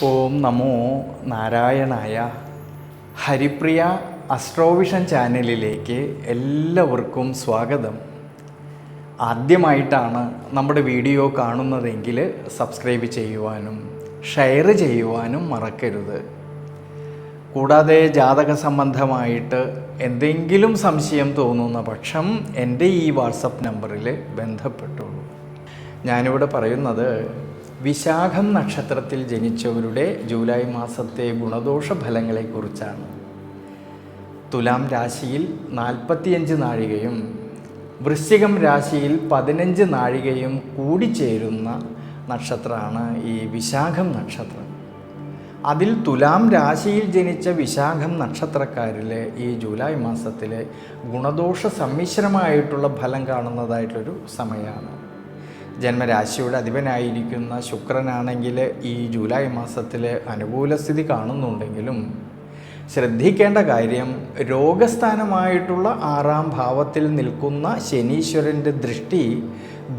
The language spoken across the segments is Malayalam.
ഓം നമോ നാരായണായ. ഹരിപ്രിയ അസ്ട്രോവിഷൻ ചാനലിലേക്ക് എല്ലാവർക്കും സ്വാഗതം. ആദ്യമായിട്ടാണ് നമ്മുടെ വീഡിയോ കാണുന്നതെങ്കിൽ സബ്സ്ക്രൈബ് ചെയ്യുവാനും ഷെയർ ചെയ്യുവാനും മറക്കരുത്. കൂടാതെ ജാതക സംബന്ധമായിട്ട് എന്തെങ്കിലും സംശയം തോന്നുന്ന പക്ഷം എൻ്റെ ഈ വാട്സപ്പ് നമ്പറിൽ ബന്ധപ്പെട്ടോളൂ. ഞാനിവിടെ പറയുന്നത് വിശാഖം നക്ഷത്രത്തിൽ ജനിച്ചവരുടെ ജൂലൈ മാസത്തെ ഗുണദോഷ ഫലങ്ങളെക്കുറിച്ചാണ്. തുലാം രാശിയിൽ 45 നാഴികയും വൃശ്ചികം രാശിയിൽ 15 നാഴികയും കൂടിച്ചേരുന്ന നക്ഷത്രമാണ് ഈ വിശാഖം നക്ഷത്രം. അതിൽ തുലാം രാശിയിൽ ജനിച്ച വിശാഖം നക്ഷത്രക്കാരിൽ ഈ ജൂലൈ മാസത്തിൽ ഗുണദോഷ സമ്മിശ്രമായിട്ടുള്ള ഫലം കാണുന്നതായിട്ടൊരു സമയമാണ്. ജന്മരാശിയുടെ അധിപനായിരിക്കുന്ന ശുക്രനാണെങ്കിൽ ഈ ജൂലൈ മാസത്തിൽ അനുകൂല സ്ഥിതി കാണുന്നുണ്ടെങ്കിലും ശ്രദ്ധിക്കേണ്ട കാര്യം, രോഗസ്ഥാനമായിട്ടുള്ള 6-ാം ഭാവത്തിൽ നിൽക്കുന്ന ശനീശ്വരൻ്റെ ദൃഷ്ടി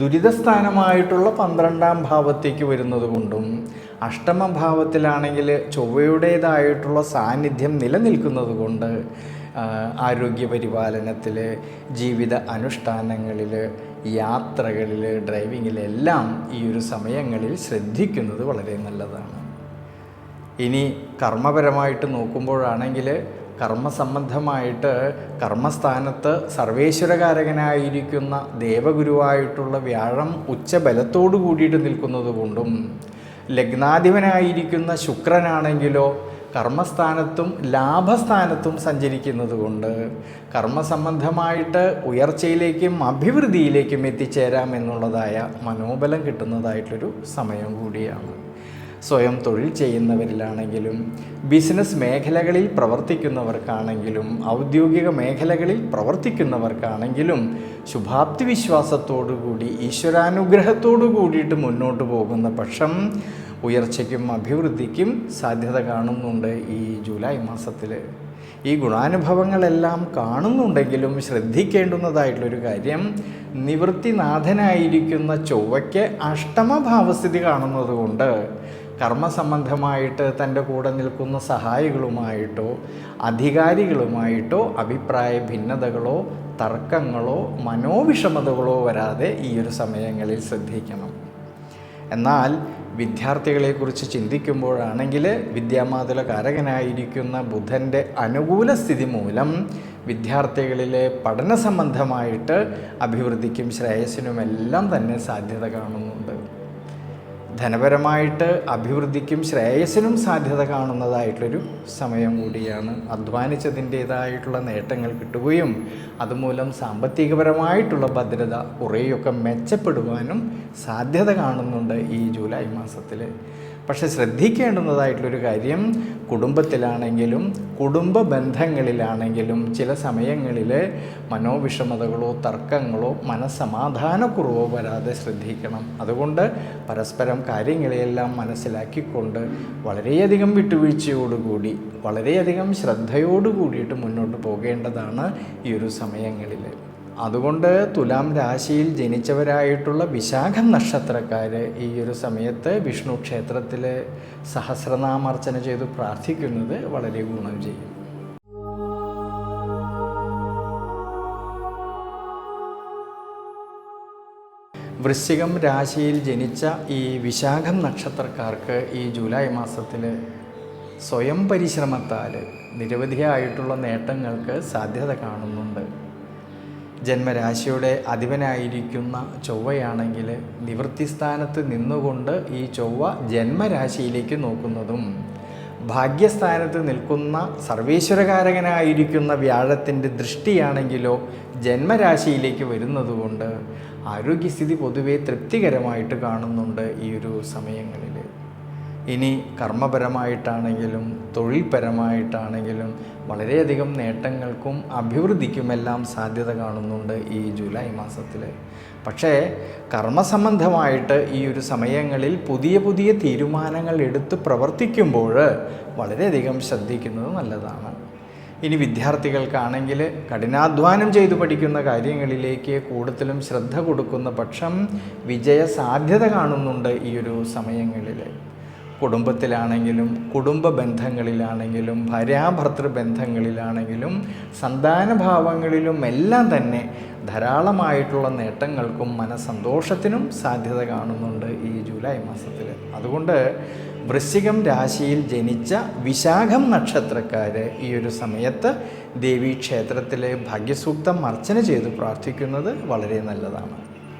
ദുരിതസ്ഥാനമായിട്ടുള്ള 12-ാം ഭാവത്തേക്ക് വരുന്നത് കൊണ്ടും അഷ്ടമഭാവത്തിലാണെങ്കിൽ ചൊവ്വയുടേതായിട്ടുള്ള സാന്നിധ്യം നിലനിൽക്കുന്നത് കൊണ്ട് ആരോഗ്യപരിപാലനത്തിൽ, ജീവിത അനുഷ്ഠാനങ്ങളിൽ, യാത്രകളിൽ, ഡ്രൈവിങ്ങിലെല്ലാം ഈ ഒരു സമയങ്ങളിൽ ശ്രദ്ധിക്കുന്നത് വളരെ നല്ലതാണ്. ഇനി കർമ്മപരമായിട്ട് നോക്കുമ്പോഴാണെങ്കിൽ കർമ്മസംബന്ധമായിട്ട് കർമ്മസ്ഥാനത്ത് സർവേശ്വരകാരകനായിരിക്കുന്ന ദേവഗുരുവായിട്ടുള്ള വ്യാഴം ഉച്ചബലത്തോടു കൂടിയിട്ട് നിൽക്കുന്നത് കൊണ്ടും ലഗ്നാധിപനായിരിക്കുന്ന ശുക്രനാണെങ്കിലോ കർമ്മസ്ഥാനത്തും ലാഭസ്ഥാനത്തും സഞ്ചരിക്കുന്നത് കൊണ്ട് കർമ്മസംബന്ധമായിട്ട് ഉയർച്ചയിലേക്കും അഭിവൃദ്ധിയിലേക്കും എത്തിച്ചേരാമെന്നുള്ളതായ മനോബലം കിട്ടുന്നതായിട്ടൊരു സമയം കൂടിയാണ്. സ്വയം തൊഴിൽ ചെയ്യുന്നവരിലാണെങ്കിലും ബിസിനസ് മേഖലകളിൽ പ്രവർത്തിക്കുന്നവർക്കാണെങ്കിലും ഔദ്യോഗിക മേഖലകളിൽ പ്രവർത്തിക്കുന്നവർക്കാണെങ്കിലും ശുഭാപ്തി വിശ്വാസത്തോടുകൂടി ഈശ്വരാനുഗ്രഹത്തോടു കൂടിയിട്ട് മുന്നോട്ട് പോകുന്ന പക്ഷം ഉയർച്ചയ്ക്കും അഭിവൃദ്ധിക്കും സാധ്യത കാണുന്നുണ്ട്. ഈ ജൂലൈ മാസത്തിൽ ഈ ഗുണാനുഭവങ്ങളെല്ലാം കാണുന്നുണ്ടെങ്കിലും ശ്രദ്ധിക്കേണ്ടുന്നതായിട്ടുള്ളൊരു കാര്യം, നിവൃത്തിനാഥനായിരിക്കുന്ന ചൊവ്വയ്ക്ക് അഷ്ടമഭാവസ്ഥിതി കാണുന്നത് കൊണ്ട് കർമ്മസംബന്ധമായിട്ട് തൻ്റെ കൂടെ നിൽക്കുന്ന സഹായികളുമായിട്ടോ അധികാരികളുമായിട്ടോ അഭിപ്രായ ഭിന്നതകളോ തർക്കങ്ങളോ മനോവിഷമതകളോ വരാതെ ഈ ഒരു സമയങ്ങളിൽ ശ്രദ്ധിക്കണം. എന്നാൽ വിദ്യാർത്ഥികളെക്കുറിച്ച് ചിന്തിക്കുമ്പോഴാണെങ്കിൽ വിദ്യാമാതുല കാരകനായിരിക്കുന്ന ബുധൻ്റെ അനുകൂല സ്ഥിതി മൂലം വിദ്യാർത്ഥികളിലെ പഠന സംബന്ധമായിട്ട് അഭിവൃദ്ധിക്കും ശ്രേയസ്സിനുമെല്ലാം തന്നെ സാധ്യത കാണുന്നുണ്ട്. ധനപരമായിട്ട് അഭിവൃദ്ധിക്കും ശ്രേയസ്സിനും സാധ്യത കാണുന്നതായിട്ടൊരു സമയം കൂടിയാണ്. അധ്വാനിച്ചതിൻ്റേതായിട്ടുള്ള നേട്ടങ്ങൾ കിട്ടുകയും അതുമൂലം സാമ്പത്തികപരമായിട്ടുള്ള ഭദ്രത കുറേയൊക്കെ മെച്ചപ്പെടുവാനും സാധ്യത കാണുന്നുണ്ട് ഈ ജൂലൈ മാസത്തിൽ. പക്ഷെ ശ്രദ്ധിക്കേണ്ടുന്നതായിട്ടുള്ളൊരു കാര്യം, കുടുംബത്തിലാണെങ്കിലും കുടുംബ ബന്ധങ്ങളിലാണെങ്കിലും ചില സമയങ്ങളിൽ മനോവിഷമതകളോ തർക്കങ്ങളോ മനസ്സമാധാനക്കുറവോ വരാതെ ശ്രദ്ധിക്കണം. അതുകൊണ്ട് പരസ്പരം കാര്യങ്ങളെയെല്ലാം മനസ്സിലാക്കിക്കൊണ്ട് വളരെയധികം വിട്ടുവീഴ്ചയോടുകൂടി വളരെയധികം ശ്രദ്ധയോടുകൂടിയിട്ട് മുന്നോട്ട് പോകേണ്ടതാണ് ഈ ഒരു സമയങ്ങളിൽ. അതുകൊണ്ട് തുലാം രാശിയിൽ ജനിച്ചവരായിട്ടുള്ള വിശാഖം നക്ഷത്രക്കാർ ഈ ഒരു സമയത്ത് വിഷ്ണു ക്ഷേത്രത്തിൽ സഹസ്രനാമാർച്ചന ചെയ്ത് പ്രാർത്ഥിക്കുന്നത് വളരെ ഗുണം ചെയ്യും. വൃശ്ചികം രാശിയിൽ ജനിച്ച ഈ വിശാഖം നക്ഷത്രക്കാർക്ക് ഈ ജൂലൈ മാസത്തിൽ സ്വയം പരിശ്രമത്താൽ നിരവധിയായിട്ടുള്ള നേട്ടങ്ങൾക്ക് സാധ്യത കാണുന്നുണ്ട്. ജന്മരാശിയുടെ അധിപനായിരിക്കുന്ന ചൊവ്വയാണെങ്കിൽ നിവൃത്തിസ്ഥാനത്ത് നിന്നുകൊണ്ട് ഈ ചൊവ്വ ജന്മരാശിയിലേക്ക് നോക്കുന്നതും ഭാഗ്യസ്ഥാനത്ത് നിൽക്കുന്ന സർവേശ്വരകാരകനായിരിക്കുന്ന വ്യാഴത്തിൻ്റെ ദൃഷ്ടിയാണെങ്കിലോ ജന്മരാശിയിലേക്ക് വരുന്നതുകൊണ്ട് ആരോഗ്യസ്ഥിതി പൊതുവെ തൃപ്തികരമായിട്ട് കാണുന്നുണ്ട് ഈ ഒരു സമയങ്ങളിൽ. ഇനി കർമ്മപരമായിട്ടാണെങ്കിലും തൊഴിൽപരമായിട്ടാണെങ്കിലും വളരെയധികം നേട്ടങ്ങൾക്കും അഭിവൃദ്ധിക്കുമെല്ലാം സാധ്യത കാണുന്നുണ്ട് ഈ ജൂലൈ മാസത്തിൽ. പക്ഷേ കർമ്മസംബന്ധമായിട്ട് ഈ ഒരു സമയങ്ങളിൽ പുതിയ പുതിയ തീരുമാനങ്ങൾ എടുത്ത് പ്രവർത്തിക്കുമ്പോൾ വളരെയധികം ശ്രദ്ധിക്കുന്നത് നല്ലതാണ്. ഇനി വിദ്യാർത്ഥികൾക്കാണെങ്കിൽ കഠിനാധ്വാനം ചെയ്തു പഠിക്കുന്ന കാര്യങ്ങളിലേക്ക് കൂടുതലും ശ്രദ്ധ കൊടുക്കുന്ന പക്ഷം വിജയ സാധ്യത കാണുന്നുണ്ട് ഈ ഒരു സമയങ്ങളിൽ. കുടുംബത്തിലാണെങ്കിലും കുടുംബ ബന്ധങ്ങളിലാണെങ്കിലും ഭാര്യാഭർത്തൃ ബന്ധങ്ങളിലാണെങ്കിലും സന്താനഭാവങ്ങളിലും എല്ലാം തന്നെ ധാരാളമായിട്ടുള്ള നേട്ടങ്ങൾക്കും മനസ്സന്തോഷത്തിനും സാധ്യത കാണുന്നുണ്ട് ഈ ജൂലൈ മാസത്തിൽ. അതുകൊണ്ട് വൃശ്ചികം രാശിയിൽ ജനിച്ച വിശാഖം നക്ഷത്രക്കാർ ഈ ഒരു സമയത്ത് ദേവീക്ഷേത്രത്തിലെ ഭാഗ്യസൂക്തം അർച്ചന ചെയ്ത് പ്രാർത്ഥിക്കുന്നത് വളരെ നല്ലതാണ്.